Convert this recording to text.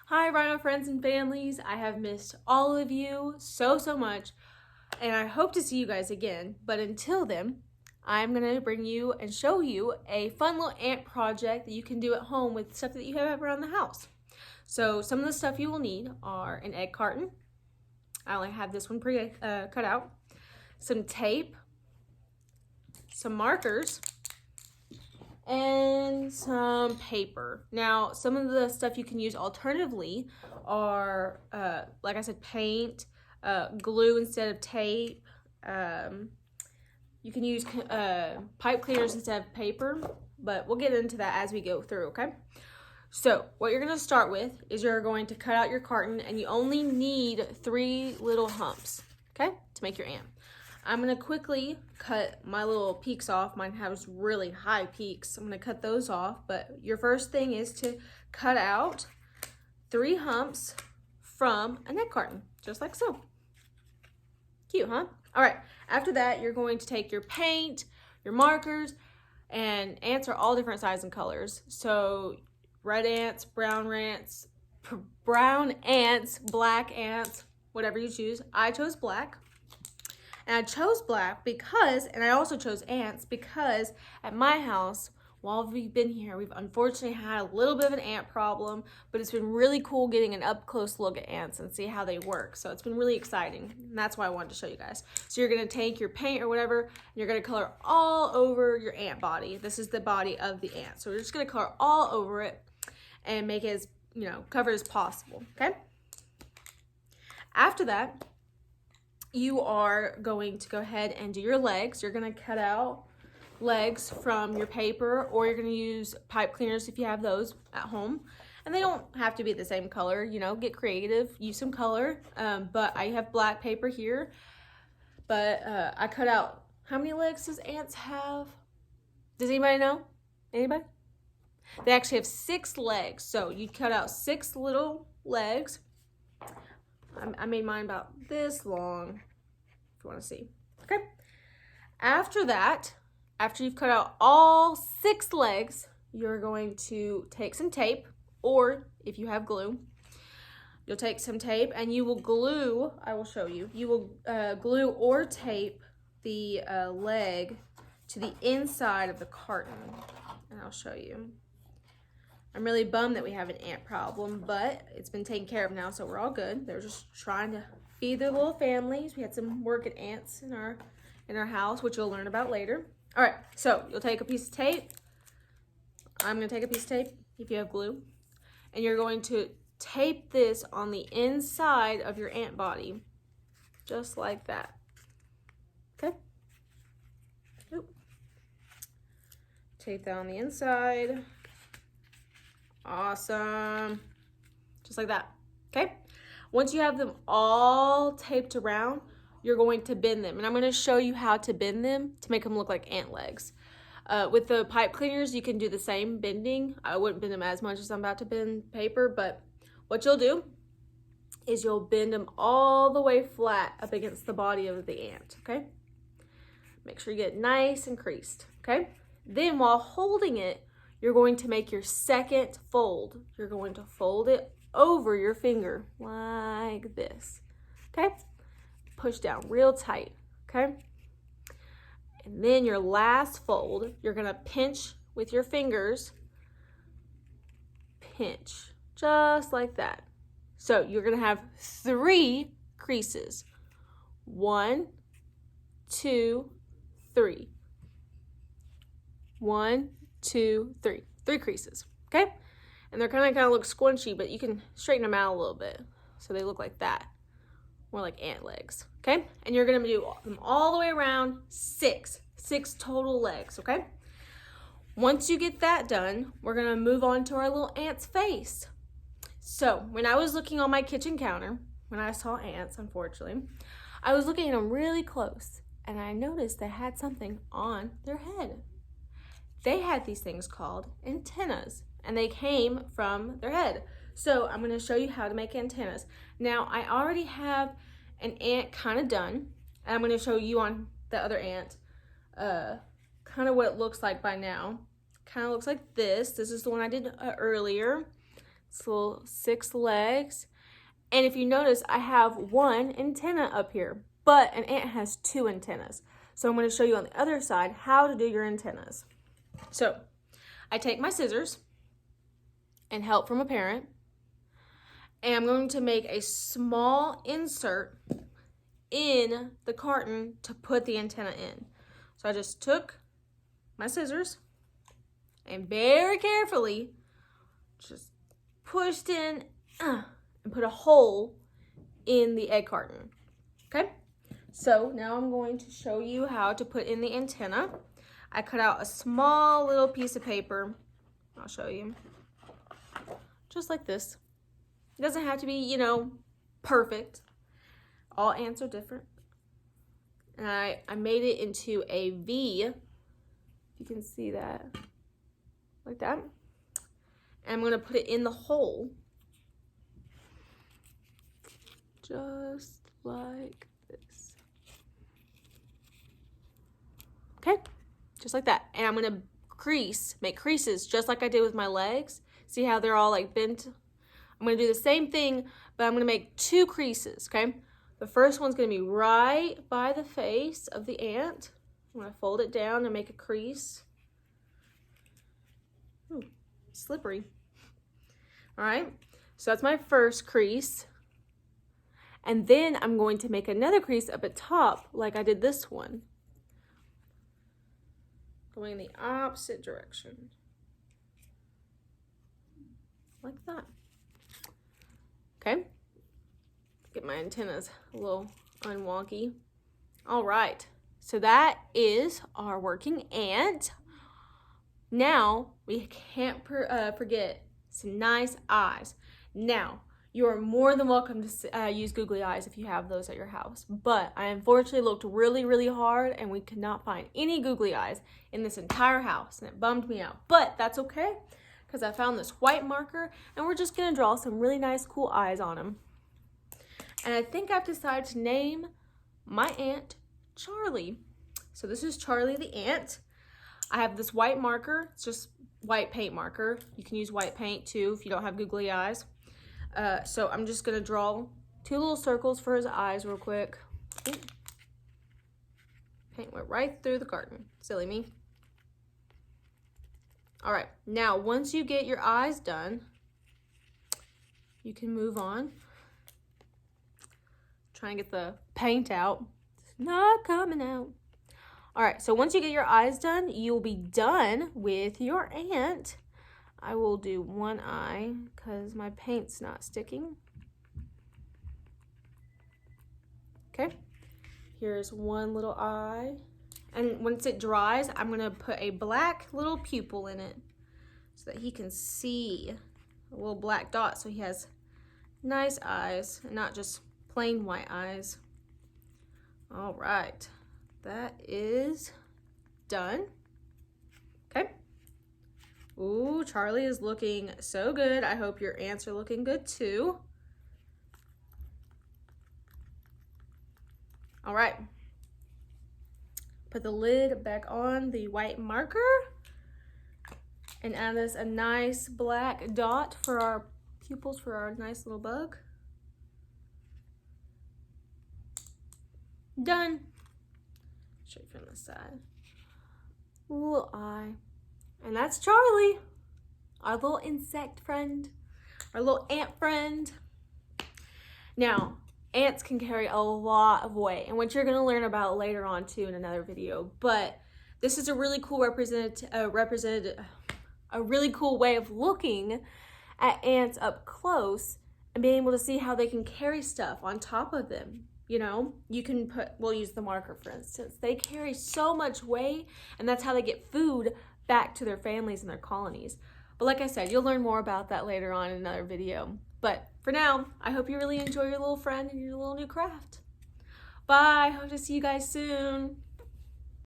Hi, Rhino friends and families. I have missed all of you so much, and I hope to see you guys again. But until then, I'm going to bring you and show you a fun little ant project that you can do at home with stuff that you have around the house. So some of the stuff you will need are an egg carton. I only have this one cut out. Some tape, some markers, and some paper. Now, some of the stuff you can use alternatively are, like I said, paint, glue instead of tape. You can use pipe cleaners instead of paper, but we'll get into that as we go through, okay? So what you're gonna start with is you're going to cut out your carton, and you only need 3 little humps, okay, to make your ant. I'm gonna quickly cut my little peaks off. Mine has really high peaks. I'm gonna cut those off, but your first thing is to cut out 3 humps from an egg carton, just like so. Cute, huh? All right, after that, you're going to take your paint, your markers, and ants are all different sizes and colors. So red ants, brown ants, black ants, whatever you choose. I chose black. And I chose black because, and I also chose ants because at my house, while we've been here, we've unfortunately had a little bit of an ant problem, but it's been really cool getting an up close look at ants and see how they work. So it's been really exciting, and that's why I wanted to show you guys. So you're gonna take your paint or whatever, and you're gonna color all over your ant body. This is the body of the ant. So we're just gonna color all over it and make it as, covered as possible, okay? After that, you are going to go ahead and do your legs. You're gonna cut out legs from your paper, or you're gonna use pipe cleaners if you have those at home. And they don't have to be the same color, get creative, use some color. But I have black paper here, but I cut out, how many legs does ants have? Does anybody know? Anybody? They actually have 6 legs. So you cut out 6 little legs. I made mine about this long, if you want to see. Okay. After that, after you've cut out all 6 legs, you're going to take some tape, or if you have glue, you'll take some tape and you will glue, I will show you, you will glue or tape the leg to the inside of the carton, and I'll show you. I'm really bummed that we have an ant problem, but it's been taken care of now, so we're all good. They're just trying to feed their little families. We had some working ants in our house, which you'll learn about later. All right, so you'll take a piece of tape. I'm gonna take a piece of tape if you have glue, and you're going to tape this on the inside of your ant body, just like that. Okay. Oop. Tape that on the inside. Awesome. Just like that. Okay. Once you have them all taped around, you're going to bend them. And I'm going to show you how to bend them to make them look like ant legs. With the pipe cleaners, you can do the same bending. I wouldn't bend them as much as I'm about to bend paper, but what you'll do is you'll bend them all the way flat up against the body of the ant. Okay. Make sure you get nice and creased. Okay. Then while holding it, you're going to make your second fold. You're going to fold it over your finger like this, okay? Push down real tight, okay? And then your last fold, you're gonna pinch with your fingers, pinch, just like that. So you're gonna have 3 creases. 1, 2, 3. 1, 2, 3. 3 creases, okay? And they're kind of look squinchy, but you can straighten them out a little bit so they look like that, more like ant legs, okay? And you're gonna do them all the way around, 6 total legs, okay? Once you get that done, we're gonna move on to our little ant's face. So when I was looking on my kitchen counter, when I saw ants, unfortunately, I was looking at them really close, and I noticed they had something on their head. They had these things called antennas, and they came from their head. So I'm gonna show you how to make antennas. Now, I already have an ant kind of done, and I'm gonna show you on the other ant kind of what it looks like by now. Kind of looks like this. This is the one I did earlier. its little 6 legs. And if you notice, I have 1 antenna up here, but an ant has 2 antennas. So I'm going to show you on the other side how to do your antennas. So I take my scissors and help from a parent, and I'm going to make a small insert in the carton to put the antenna in. So I just took my scissors and very carefully just pushed in and put a hole in the egg carton. Okay, so now I'm going to show you how to put in the antenna. I cut out a small little piece of paper. I'll show you. Just like this. It doesn't have to be, you know, perfect. All ants are different. And I made it into a V. You can see that. Like that. And I'm going to put it in the hole. Just like this. Okay? Just like that. And I'm going to make creases just like I did with my legs. See how they're all like bent? I'm going to do the same thing, but I'm going to make 2 creases, okay? The first one's going to be right by the face of the ant. I'm going to fold it down and make a crease. Ooh, slippery. All right, so that's my first crease. And then I'm going to make another crease up at top like I did this one. Going in the opposite direction. Like that. Okay. Get my antennas a little unwonky. All right. So that is our working ant. Now, we can't forget some nice eyes. Now, you are more than welcome to use googly eyes if you have those at your house. But I unfortunately looked really, really hard and we could not find any googly eyes in this entire house. And it bummed me out. But that's okay, because I found this white marker and we're just going to draw some really nice, cool eyes on them. And I think I've decided to name my ant Charlie. So this is Charlie the ant. I have this white marker. It's just white paint marker. You can use white paint too if you don't have googly eyes. So I'm just going to draw 2 little circles for his eyes real quick. Ooh. Paint went right through the carton. Silly me. All right. Now, once you get your eyes done, you can move on. Trying to get the paint out. It's not coming out. All right, so once you get your eyes done, you'll be done with your ant. I will do one eye because my paint's not sticking. Okay, here's one little eye. And once it dries, I'm gonna put a black little pupil in it so that he can see a little black dot so he has nice eyes and not just plain white eyes. All right, that is done. Okay. Ooh, Charlie is looking so good. I hope your ants are looking good too. All right. Put the lid back on the white marker and add us a nice black dot for our pupils for our nice little bug. Done. Straight from the side. Little eye. And that's Charlie, our little insect friend, our little ant friend. Now, ants can carry a lot of weight, and what you're going to learn about later on too in another video. But this is a really cool a really cool way of looking at ants up close and being able to see how they can carry stuff on top of them. You know, you can we'll use the marker for instance. They carry so much weight, and that's how they get food back to their families and their colonies. But like I said, you'll learn more about that later on in another video. But for now, I hope you really enjoy your little friend and your little new craft. Bye, hope to see you guys soon.